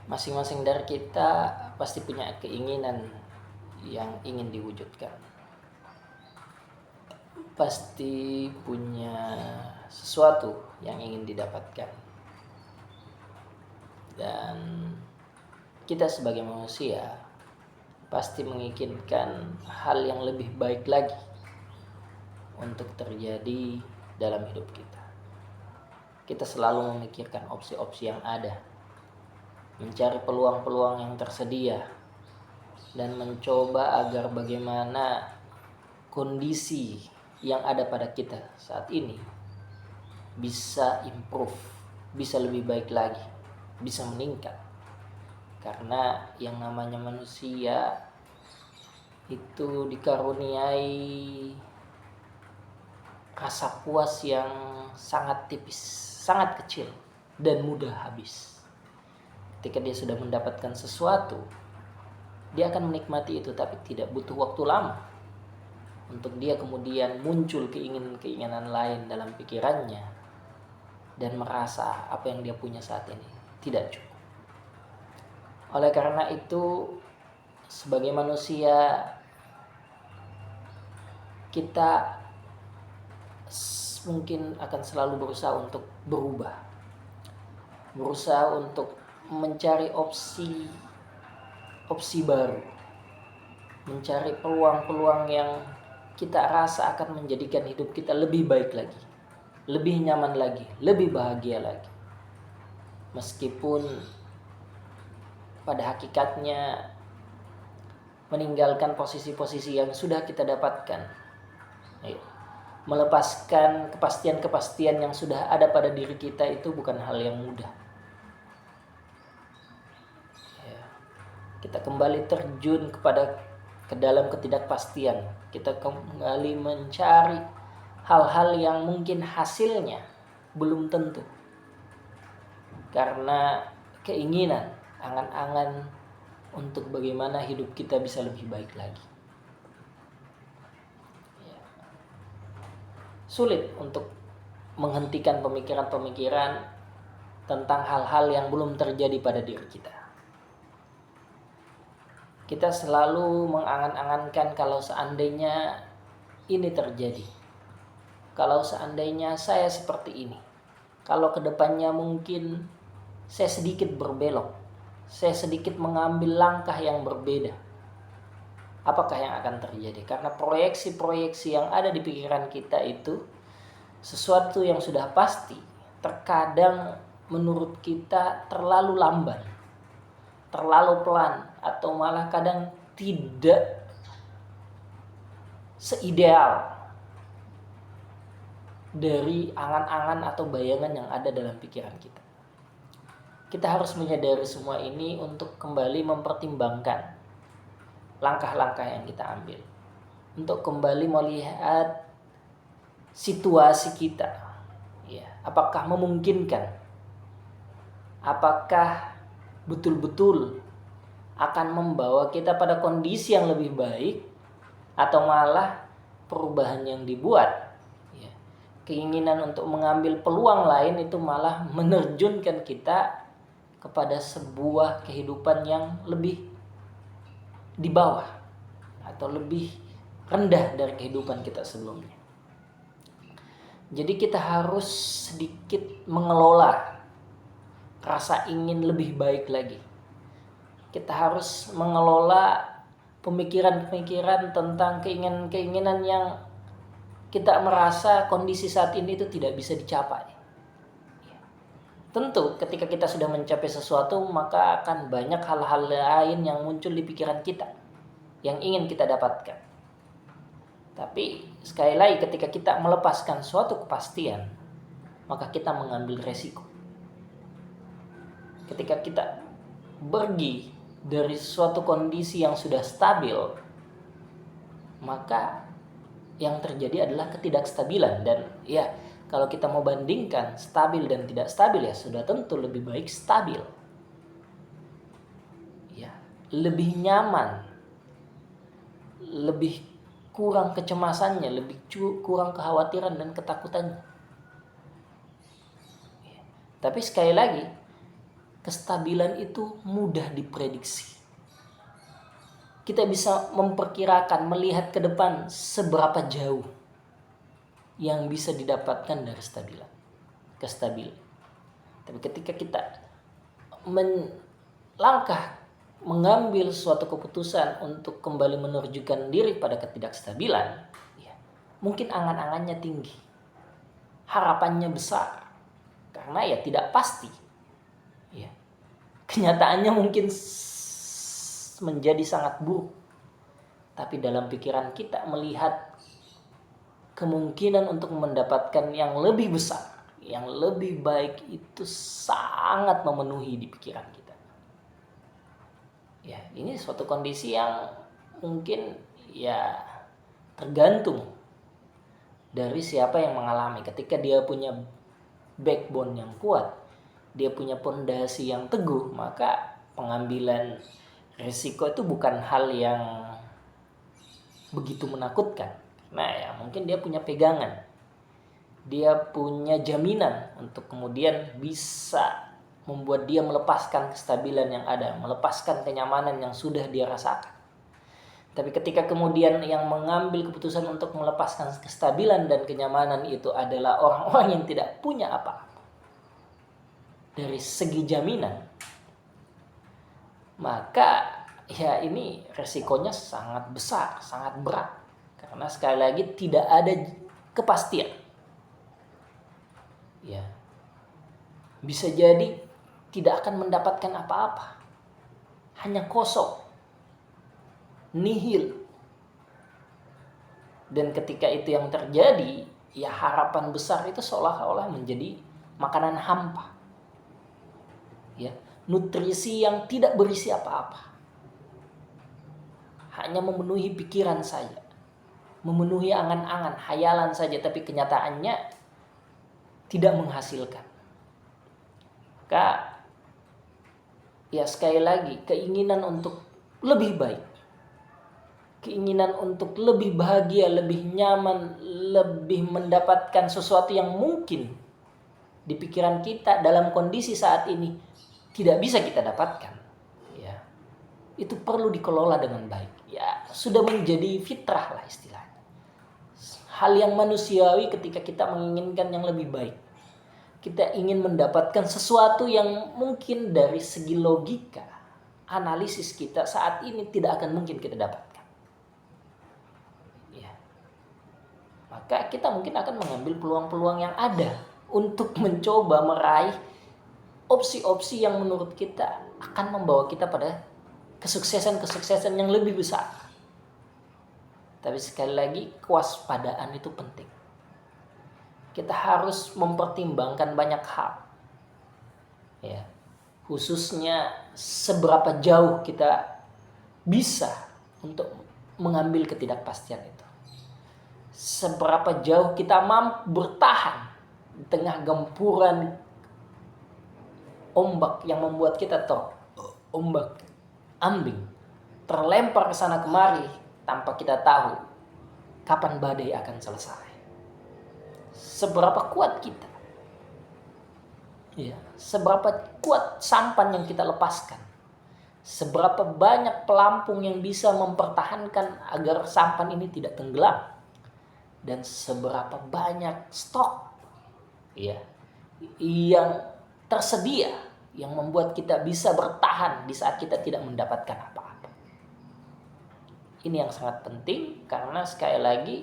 Masing-masing dari kita pasti punya keinginan yang ingin diwujudkan. Pasti punya sesuatu yang ingin didapatkan. Dan kita sebagai manusia pasti menginginkan hal yang lebih baik lagi untuk terjadi dalam hidup kita. Kita selalu memikirkan opsi-opsi yang ada, mencari peluang-peluang yang tersedia, dan mencoba agar bagaimana kondisi yang ada pada kita saat ini bisa improve, bisa lebih baik lagi, bisa meningkat. Karena yang namanya manusia itu dikaruniai rasa puas yang sangat tipis, sangat kecil, dan mudah habis. Ketika dia sudah mendapatkan sesuatu, dia akan menikmati itu, tapi tidak butuh waktu lama untuk dia kemudian muncul keinginan-keinginan lain dalam pikirannya dan merasa apa yang dia punya saat ini tidak cukup. Oleh karena itu, sebagai manusia kita mungkin akan selalu berusaha untuk berubah, berusaha untuk mencari opsi baru, mencari peluang-peluang yang kita rasa akan menjadikan hidup kita lebih baik lagi, lebih nyaman lagi, lebih bahagia lagi. Meskipun pada hakikatnya meninggalkan posisi-posisi yang sudah kita dapatkan, melepaskan kepastian-kepastian yang sudah ada pada diri kita itu bukan hal yang mudah. Kita kembali terjun ke dalam ketidakpastian. Kita kembali mencari hal-hal yang mungkin hasilnya belum tentu. Karena keinginan, angan-angan untuk bagaimana hidup kita bisa lebih baik lagi. Sulit untuk menghentikan pemikiran-pemikiran tentang hal-hal yang belum terjadi pada diri kita. Kita selalu mengangan-angankan kalau seandainya ini terjadi, kalau seandainya saya seperti ini, kalau kedepannya mungkin saya sedikit berbelok, saya sedikit mengambil langkah yang berbeda, apakah yang akan terjadi? Karena proyeksi-proyeksi yang ada di pikiran kita itu sesuatu yang sudah pasti, terkadang menurut kita terlalu lamban, terlalu pelan, atau malah kadang tidak seideal dari angan-angan atau bayangan yang ada dalam pikiran kita. Kita harus menyadari semua ini untuk kembali mempertimbangkan langkah-langkah yang kita ambil, untuk kembali melihat situasi kita, apakah memungkinkan, apakah betul-betul akan membawa kita pada kondisi yang lebih baik, atau malah perubahan yang dibuat, keinginan untuk mengambil peluang lain itu malah menerjunkan kita kepada sebuah kehidupan yang lebih di bawah atau lebih rendah dari kehidupan kita sebelumnya. Jadi kita harus sedikit mengelola rasa ingin lebih baik lagi. Kita harus mengelola pemikiran-pemikiran tentang keinginan-keinginan yang kita merasa kondisi saat ini itu tidak bisa dicapai. Tentu ketika kita sudah mencapai sesuatu, maka akan banyak hal-hal lain yang muncul di pikiran kita yang ingin kita dapatkan. Tapi sekali lagi, ketika kita melepaskan suatu kepastian, maka kita mengambil resiko. Ketika kita pergi dari suatu kondisi yang sudah stabil, maka yang terjadi adalah ketidakstabilan. Dan kalau kita mau bandingkan stabil dan tidak stabil, sudah tentu lebih baik stabil. Lebih nyaman, lebih kurang kecemasannya, lebih kurang kekhawatiran dan ketakutannya. Tapi sekali lagi, kestabilan itu mudah diprediksi. Kita bisa memperkirakan, melihat ke depan seberapa jauh yang bisa didapatkan dari kestabilan. Tapi ketika kita mengambil suatu keputusan untuk kembali menerjukan diri pada ketidakstabilan, ya, mungkin angan-angannya tinggi, harapannya besar, karena ya tidak pasti. Ya. Kenyataannya mungkin menjadi sangat buruk. Tapi dalam pikiran kita melihat kemungkinan untuk mendapatkan yang lebih besar, yang lebih baik itu sangat memenuhi di pikiran kita. Ya, ini suatu kondisi yang mungkin ya tergantung dari siapa yang mengalami. Ketika dia punya backbone yang kuat, dia punya pondasi yang teguh, maka pengambilan risiko itu bukan hal yang begitu menakutkan. Nah ya, mungkin dia punya pegangan, dia punya jaminan untuk kemudian bisa membuat dia melepaskan kestabilan yang ada, melepaskan kenyamanan yang sudah dia rasakan. Tapi ketika kemudian yang mengambil keputusan untuk melepaskan kestabilan dan kenyamanan itu adalah orang-orang yang tidak punya apa-apa dari segi jaminan, maka ya ini resikonya sangat besar, sangat berat. Karena sekali lagi tidak ada kepastian. Ya. Bisa jadi tidak akan mendapatkan apa-apa. Hanya kosong. Nihil. Dan ketika itu yang terjadi, ya harapan besar itu seolah-olah menjadi makanan hampa. Ya, nutrisi yang tidak berisi apa-apa. Hanya memenuhi pikiran saja, memenuhi angan-angan, hayalan saja, tapi kenyataannya tidak menghasilkan. Maka ya sekali lagi, keinginan untuk lebih baik, keinginan untuk lebih bahagia, lebih nyaman, lebih mendapatkan sesuatu yang mungkin di pikiran kita dalam kondisi saat ini tidak bisa kita dapatkan, ya, itu perlu dikelola dengan baik. Ya, sudah menjadi fitrah lah istilahnya. Hal yang manusiawi ketika kita menginginkan yang lebih baik. Kita ingin mendapatkan sesuatu yang mungkin dari segi logika, analisis kita saat ini tidak akan mungkin kita dapatkan. Ya. Maka kita mungkin akan mengambil peluang-peluang yang ada untuk mencoba meraih opsi-opsi yang menurut kita akan membawa kita pada kesuksesan-kesuksesan yang lebih besar. Tapi sekali lagi, kewaspadaan itu penting. Kita harus mempertimbangkan banyak hal. Ya. Khususnya seberapa jauh kita bisa untuk mengambil ketidakpastian itu. Seberapa jauh kita mampu bertahan di tengah gempuran ombak yang membuat kita ombak ambing, terlempar ke sana kemari tanpa kita tahu kapan badai akan selesai. Seberapa kuat kita, ya, seberapa kuat sampan yang kita lepaskan, seberapa banyak pelampung yang bisa mempertahankan agar sampan ini tidak tenggelam, dan seberapa banyak stok, ya, yang tersedia yang membuat kita bisa bertahan di saat kita tidak mendapatkan apa-apa. Ini yang sangat penting, karena sekali lagi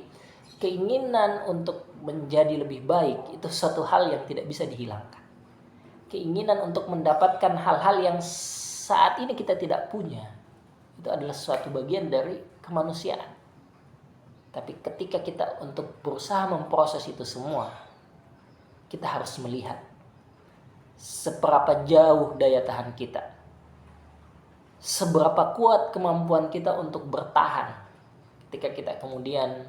keinginan untuk menjadi lebih baik itu suatu hal yang tidak bisa dihilangkan. Keinginan untuk mendapatkan hal-hal yang saat ini kita tidak punya, itu adalah suatu bagian dari kemanusiaan. Tapi ketika kita untuk berusaha memproses itu semua, kita harus melihat seberapa jauh daya tahan kita, seberapa kuat kemampuan kita untuk bertahan ketika kita kemudian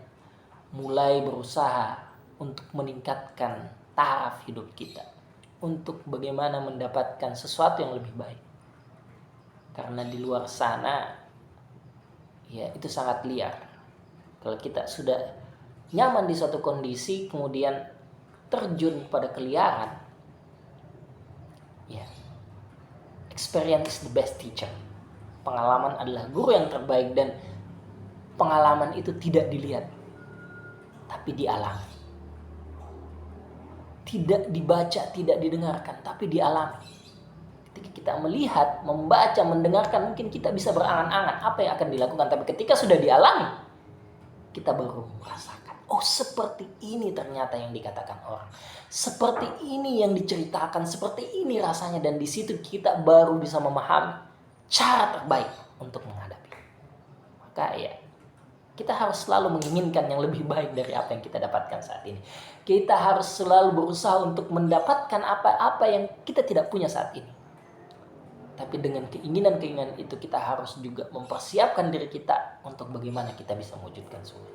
mulai berusaha untuk meningkatkan taraf hidup kita, untuk bagaimana mendapatkan sesuatu yang lebih baik. Karena di luar sana, ya, itu sangat liar. Kalau kita sudah nyaman di suatu kondisi kemudian terjun pada keliaran, ya, Experience is the best teacher. Pengalaman adalah guru yang terbaik, dan pengalaman itu tidak dilihat, tapi dialami. Tidak dibaca, tidak didengarkan, tapi dialami. Ketika kita melihat, membaca, mendengarkan, mungkin kita bisa berangan-angan apa yang akan dilakukan. Tapi ketika sudah dialami, kita baru merasakan, oh seperti ini ternyata yang dikatakan orang. Seperti ini yang diceritakan, seperti ini rasanya. Dan di situ kita baru bisa memahami cara terbaik untuk menghadapi. Maka ya, kita harus selalu menginginkan yang lebih baik dari apa yang kita dapatkan saat ini. Kita harus selalu berusaha untuk mendapatkan apa-apa yang kita tidak punya saat ini. Tapi dengan keinginan-keinginan itu, kita harus juga mempersiapkan diri kita untuk bagaimana kita bisa mewujudkan semua.